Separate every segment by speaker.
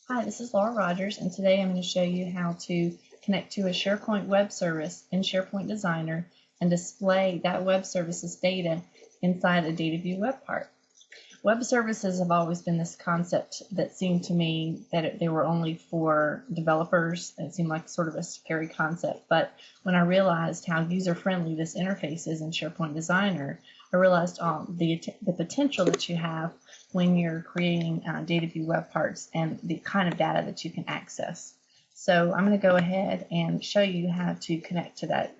Speaker 1: Hi, this is Laura Rogers, and today I'm going to show you how to connect to a SharePoint web service in SharePoint Designer and display that web service's data inside a data view web part. Web services have always been this concept that seemed to me that they were only for developers. It seemed like sort of a scary concept, but when I realized how user-friendly this interface is in SharePoint Designer, I realized the potential that you have when you're creating data view web parts and the kind of data that you can access. So I'm going to go ahead and show you how to connect to that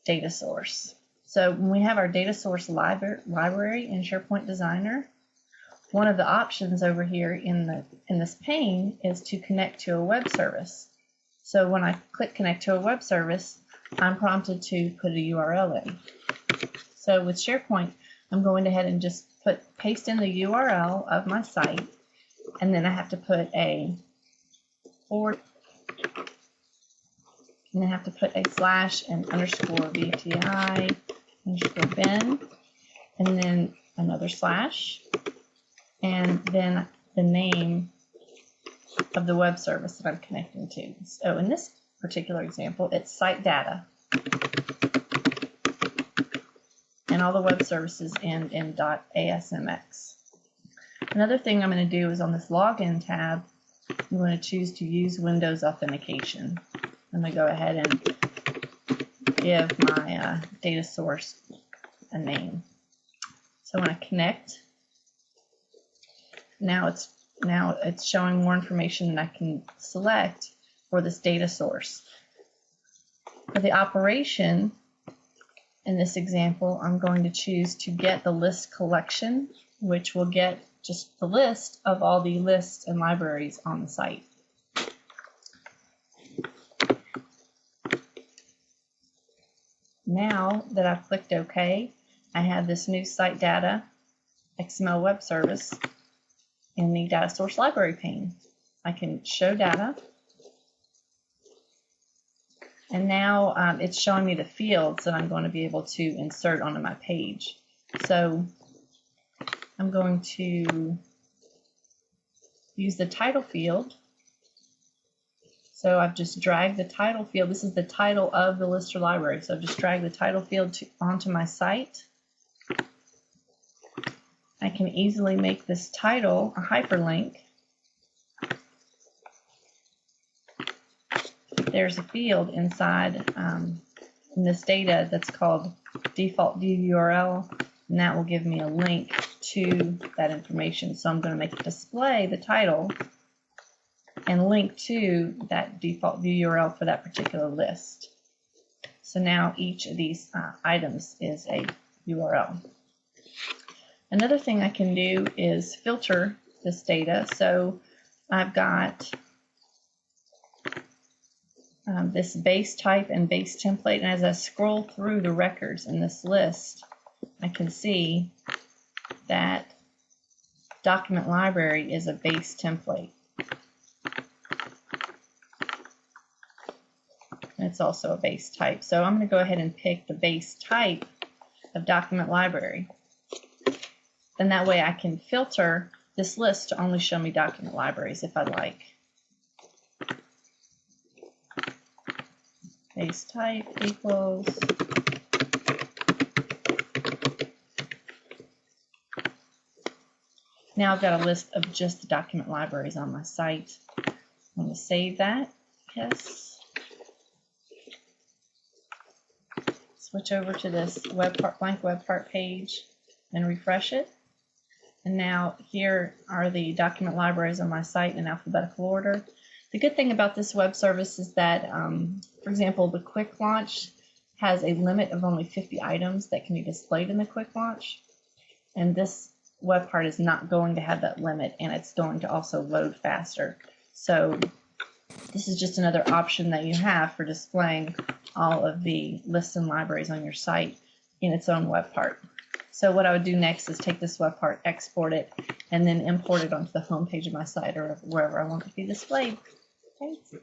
Speaker 1: data source. So when we have our data source library in SharePoint Designer, one of the options over here in this pane is to connect to a web service. So when I click connect to a web service, I'm prompted to put a URL in. So with SharePoint, I'm going ahead and just paste in the URL of my site, and then I have to put a forward, and I have to put a slash and underscore VTI underscore bin, and then another slash, and then the name of the web service that I'm connecting to. So in this particular example, it's site data. And all the web services end in .asmx. Another thing I'm going to do is on this login tab, I'm going to choose to use Windows Authentication. I'm going to go ahead and give my data source a name. So when I connect, now it's showing more information that I can select for this data source. For the operation, in this example, I'm going to choose to get the list collection, which will get just the list of all the lists and libraries on the site. Now that I've clicked OK, I have this new site data XML web service in the data source library pane. I can show data. And now it's showing me the fields that I'm going to be able to insert onto my page. So I'm going to use the title field. So I've just dragged the title field. This is the title of the list or library. So I've just dragged the title field onto my site. I can easily make this title a hyperlink. There's a field inside in this data that's called default view URL, and that will give me a link to that information. So I'm going to make it display the title and link to that default view URL for that particular list. So now each of these items is a URL. Another thing I can do is filter this data. So I've got this base type and base template, and as I scroll through the records in this list, I can see that document library is a base template. And it's also a base type. So I'm going to go ahead and pick the base type of document library. And that way I can filter this list to only show me document libraries if I like. Base type equals now I've got a list of just the document libraries on my site. I'm going to save that. Yes. Switch over to this blank web part page and refresh it. And now here are the document libraries on my site in alphabetical order. The good thing about this web service is that, for example, the quick launch has a limit of only 50 items that can be displayed in the quick launch. And this web part is not going to have that limit, and it's going to also load faster. So this is just another option that you have for displaying all of the lists and libraries on your site in its own web part. So what I would do next is take this web part, export it, and then import it onto the home page of my site or wherever I want it to be displayed. Thanks.